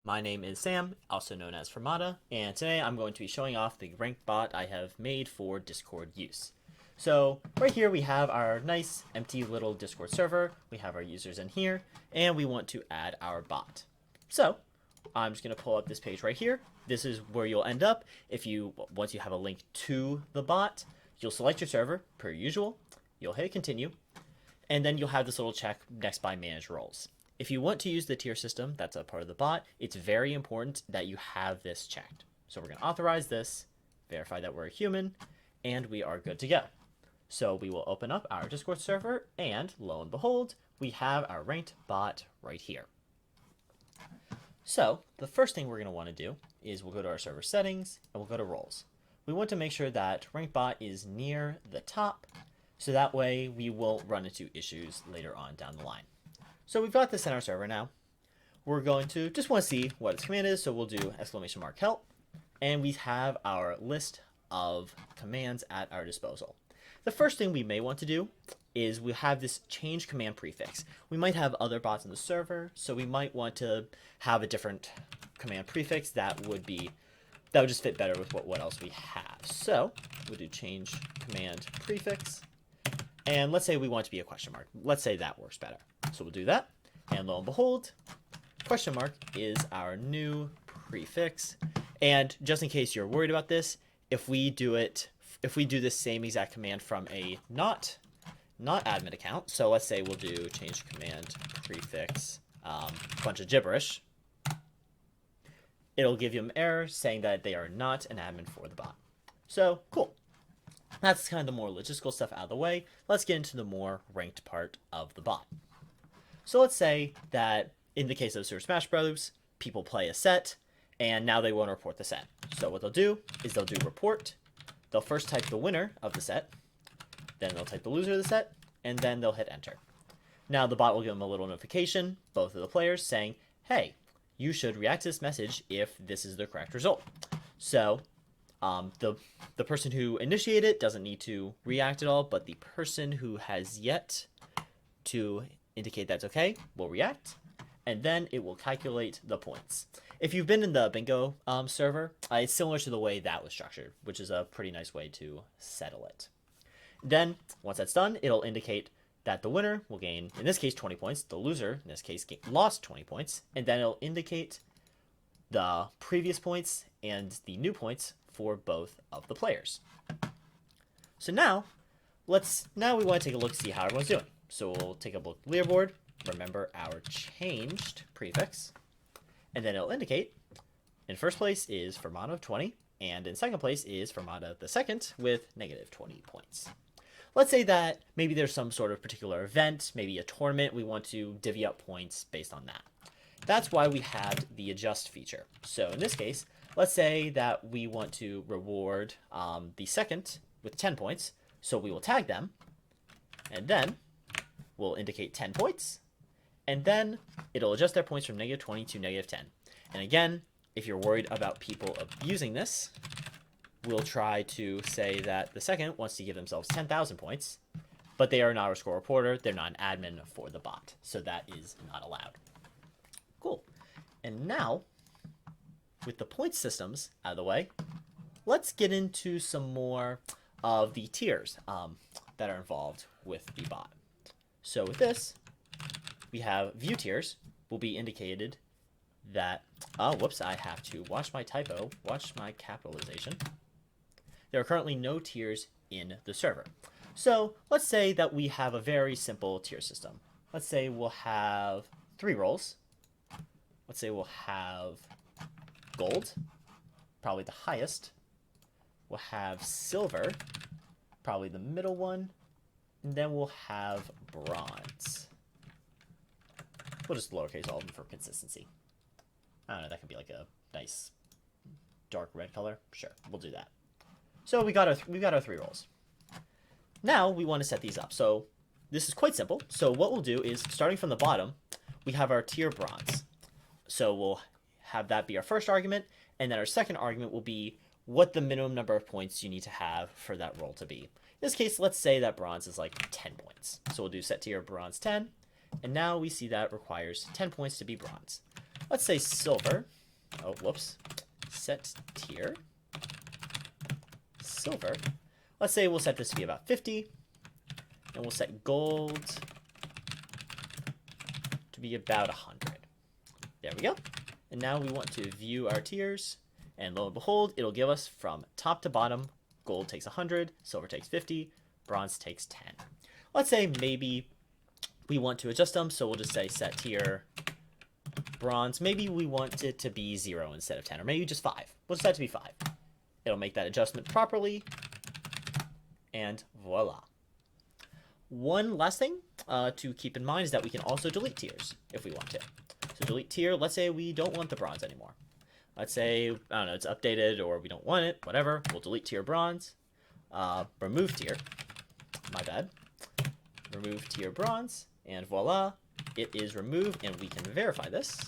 My name is Sam, also known as Fermata, and today I'm going to be showing off the ranked bot I have made for Discord use. So right here we have our nice empty little Discord server, we have our users in here, and we want to add our bot. So I'm just going to pull up this page right here. This is where you'll end up once you have a link to the bot. You'll select your server per usual, you'll hit continue, and then you'll have this little check next by manage roles. If you want to use the tier system that's a part of the bot, it's very important that you have this checked. So we're going to authorize this, verify that we're a human, and we are good to go. So we will open up our Discord server, and lo and behold, we have our ranked bot right here. So the first thing we're going to want to do is we'll go to our server settings, and we'll go to roles. We want to make sure that ranked bot is near the top, so that way we won't run into issues later on down the line. So we've got this in our server now. We're going to just want to see what its command is, so we'll do !help, and we have our list of commands at our disposal. The first thing we may want to do is we have this change command prefix. We might have other bots in the server, so we might want to have a different command prefix that would just fit better with what else we have. So we'll do change command prefix, and let's say we want it to be a question mark. Let's say that works better. So we'll do that, and lo and behold, question mark is our new prefix. And just in case you're worried about this, if we do this same exact command from a not admin account, so let's say we'll do change command prefix, bunch of gibberish, it'll give you an error saying that they are not an admin for the bot. So cool. That's kind of the more logistical stuff out of the way. Let's get into the more ranked part of the bot. So let's say that in the case of Super Smash Bros., people play a set, and now they want to report the set. So what they'll do is they'll do report. They'll first type the winner of the set, then they'll type the loser of the set, and then they'll hit enter. Now the bot will give them a little notification, both of the players, saying, hey, you should react to this message if this is the correct result. So the person who initiated it doesn't need to react at all, but the person who has yet to indicate that's okay will react, and then it will calculate the points. If you've been in the bingo server, it's similar to the way that was structured, which is a pretty nice way to settle it. Then once that's done, it'll indicate that the winner will gain, in this case, 20 points. The loser, in this case, lost 20 points, and then it'll indicate the previous points and the new points for both of the players. So now we want to take a look to see how everyone's doing. So we'll take a look at the leaderboard, remember our changed prefix, and then it'll indicate in first place is Fermata of 20, and in second place is Fermata the second with negative 20 points. Let's say that maybe there's some sort of particular event, maybe a tournament, we want to divvy up points based on that. That's why we have the adjust feature. So in this case, let's say that we want to reward the second with 10 points, so we will tag them, and then we'll indicate 10 points, and then it'll adjust their points from negative 20 to negative 10. And again, if you're worried about people abusing this, we'll try to say that the second wants to give themselves 10,000 points, but they are not a score reporter, they're not an admin for the bot, so that is not allowed. Cool. And now, with the point systems out of the way, let's get into some more of the tiers that are involved with the bot. So with this, we have view tiers will be indicated that, whoops, I have to watch my typo, watch my capitalization. There are currently no tiers in the server. So let's say that we have a very simple tier system. Let's say we'll have 3 roles. Let's say we'll have gold, probably the highest. We'll have silver, probably the middle one. And then we'll have bronze. We'll just lowercase all of them for consistency. I don't know, that could be like a nice dark red color. Sure, we'll do that. So we've got our 3 roles. Now we want to set these up. So this is quite simple. So what we'll do is, starting from the bottom, we have our tier bronze. So we'll have that be our first argument, and then our second argument will be what the minimum number of points you need to have for that role to be. In this case, let's say that bronze is like 10 points. So we'll do set tier bronze 10, and now we see that it requires 10 points to be bronze. let's say silver. Oh, whoops. Set tier. Silver. Let's say we'll set this to be about 50. And we'll set gold to be about 100. There we go. And now we want to view our tiers. And lo and behold, it'll give us from top to bottom, gold takes 100, silver takes 50, bronze takes 10. Let's say maybe we want to adjust them, so we'll just say set tier bronze. Maybe we want it to be 0 instead of 10, or maybe just 5. We'll just set it to be 5. It'll make that adjustment properly, and voila. One last thing to keep in mind is that we can also delete tiers if we want to. So delete tier, let's say we don't want the bronze anymore. Let's say, I don't know, it's updated or we don't want it, whatever. We'll delete tier bronze, remove tier, my bad. Remove tier bronze, and voila, it is removed, and we can verify this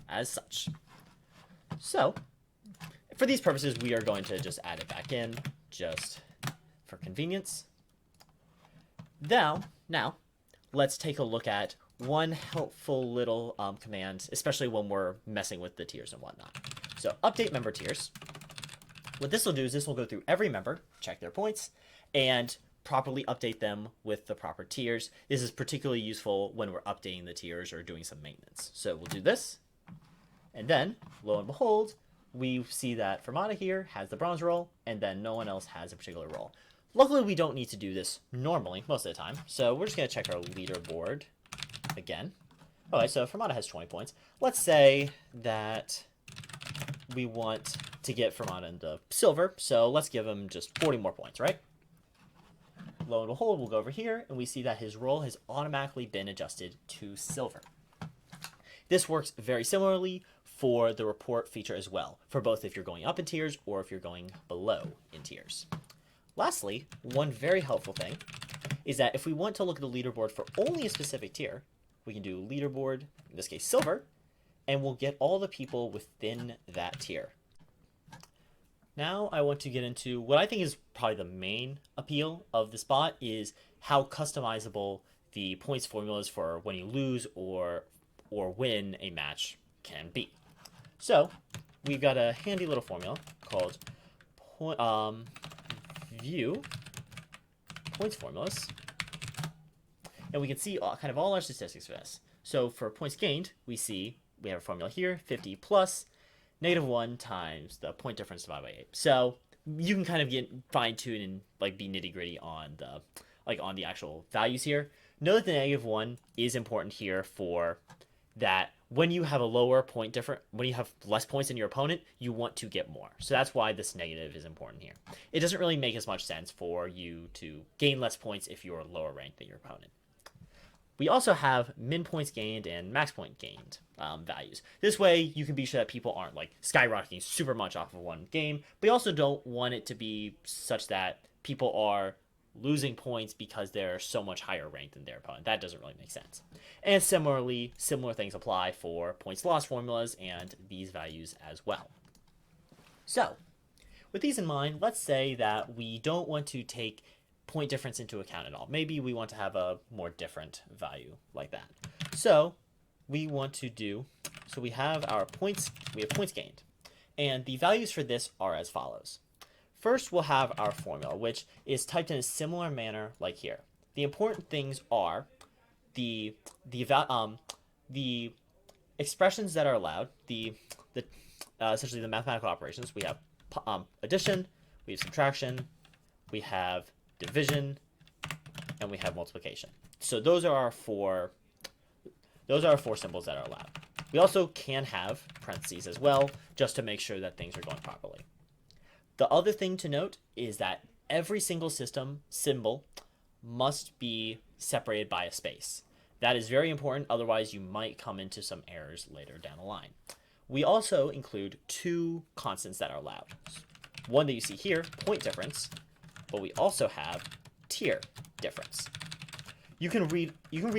as such. So, for these purposes, we are going to just add it back in, just for convenience. Now, let's take a look at one helpful little command, especially when we're messing with the tiers and whatnot. So, update member tiers. What this will do is this will go through every member, check their points, and properly update them with the proper tiers. This is particularly useful when we're updating the tiers or doing some maintenance. So we'll do this, and then, lo and behold, we see that Fermata here has the bronze role, and then no one else has a particular role. Luckily, we don't need to do this normally, most of the time, so we're just going to check our leaderboard again. Okay, so Fermata has 20 points. Let's say that we want to get Fermata into silver, so let's give him just 40 more points, right? Lo and behold, we'll go over here, and we see that his role has automatically been adjusted to silver. This works very similarly for the report feature as well, for both if you're going up in tiers or if you're going below in tiers. Lastly, one very helpful thing is that if we want to look at the leaderboard for only a specific tier, we can do leaderboard, in this case silver, and we'll get all the people within that tier. Now I want to get into what I think is probably the main appeal of this bot is how customizable the points formulas for when you lose or win a match can be. So we've got a handy little formula called view points formulas, and we can see kind of all our statistics for this. So for points gained, we have a formula here, 50 plus -1 times the point difference divided by 8. So you can kind of get fine-tuned and like be nitty-gritty on the actual values here. Note that the -1 is important here for that when you have a lower point difference, when you have less points than your opponent, you want to get more. So that's why this negative is important here. It doesn't really make as much sense for you to gain less points if you're lower ranked than your opponent. We also have min points gained and max point gained values. This way, you can be sure that people aren't like skyrocketing super much off of one game, but you also don't want it to be such that people are losing points because they're so much higher ranked than their opponent. That doesn't really make sense. And similarly, similar things apply for points loss formulas and these values as well. So, with these in mind, let's say that we don't want to take point difference into account at all. Maybe we want to have a more different value like that. So we have our points, we have points gained. And the values for this are as follows. First, we'll have our formula, which is typed in a similar manner like here. The important things are the expressions that are allowed, essentially the mathematical operations. We have addition, we have subtraction, we have division, and we have multiplication. So those are our four symbols that are allowed. We also can have parentheses as well, just to make sure that things are going properly. The other thing to note is that every single system symbol must be separated by a space. That is very important, otherwise you might come into some errors later down the line. We also include 2 constants that are allowed. One that you see here, point difference, but we also have tier difference. You can read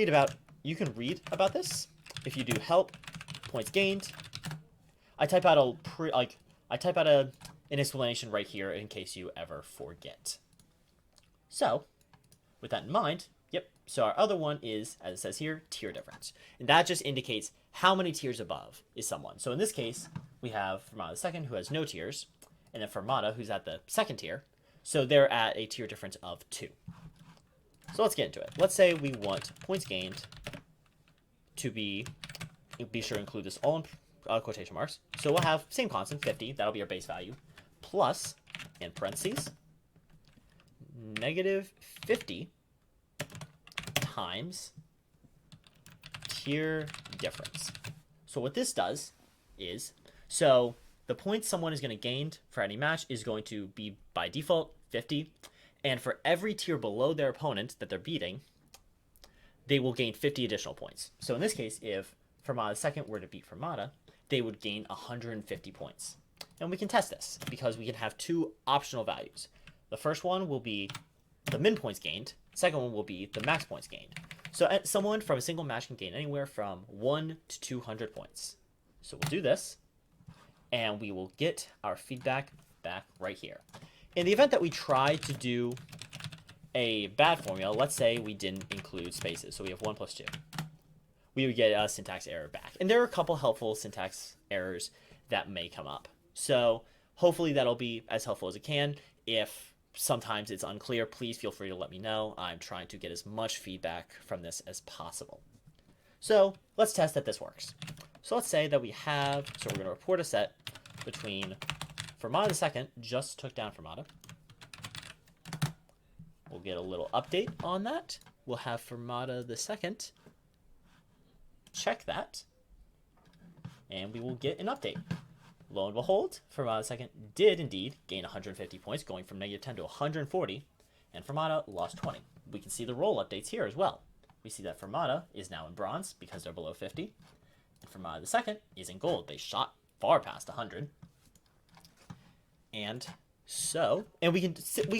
about this if you do help points gained. I type out an explanation right here in case you ever forget. So, with that in mind, Yep. So our other one is, as it says here, tier difference. And that just indicates how many tiers above is someone. So in this case, we have Fermata II, who has no tiers, and then Fermata, who's at the second tier. So they're at a tier difference of 2. So let's get into it. Let's say we want points gained to be sure to include this all in quotation marks. So we'll have same constant, 50. That'll be our base value. Plus, in parentheses, negative 50 times tier difference. So what this does is, so the points someone is going to gain for any match is going to be by default 50, and for every tier below their opponent that they're beating, they will gain 50 additional points. So in this case, if Fermata II were to beat Fermata, they would gain 150 points. And we can test this because we can have 2 optional values. The first one will be the min points gained. Second one will be the max points gained. So someone from a single match can gain anywhere from 1 to 200 points. So we'll do this, and we will get our feedback back right here. In the event that we try to do a bad formula, let's say we didn't include spaces, so we have 1 plus 2. We would get a syntax error back. And there are a couple helpful syntax errors that may come up. So hopefully that'll be as helpful as it can. If sometimes it's unclear, please feel free to let me know. I'm trying to get as much feedback from this as possible. So let's test that this works. So let's say that we have, so we're going to report a set between Fermata II just took down Fermata. We'll get a little update on that. We'll have Fermata II check that, and we will get an update. Lo and behold, Fermata II did indeed gain 150 points, going from negative 10 to 140, and Fermata lost 20. We can see the role updates here as well. We see that Fermata is now in bronze because they're below 50, and Fermata II is in gold. They shot far past 100. And so, and we can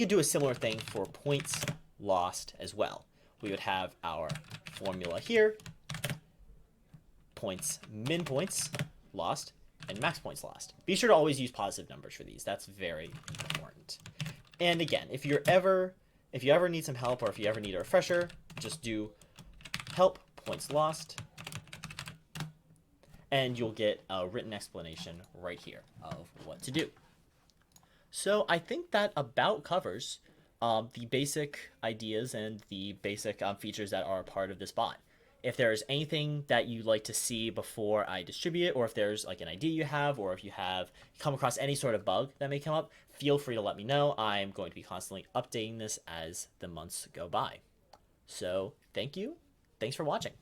do a similar thing for points lost as well. We would have our formula here, points, min points lost, and max points lost. Be sure to always use positive numbers for these. That's very important. And again, if you ever need some help, or if you ever need a refresher, just do help points lost, and you'll get a written explanation right here of what to do. So I think that about covers the basic ideas and the basic features that are a part of this bot. If there's anything that you'd like to see before I distribute it, or if there's like an idea you have, or if you have come across any sort of bug that may come up, feel free to let me know. I'm going to be constantly updating this as the months go by. So thank you. Thanks for watching.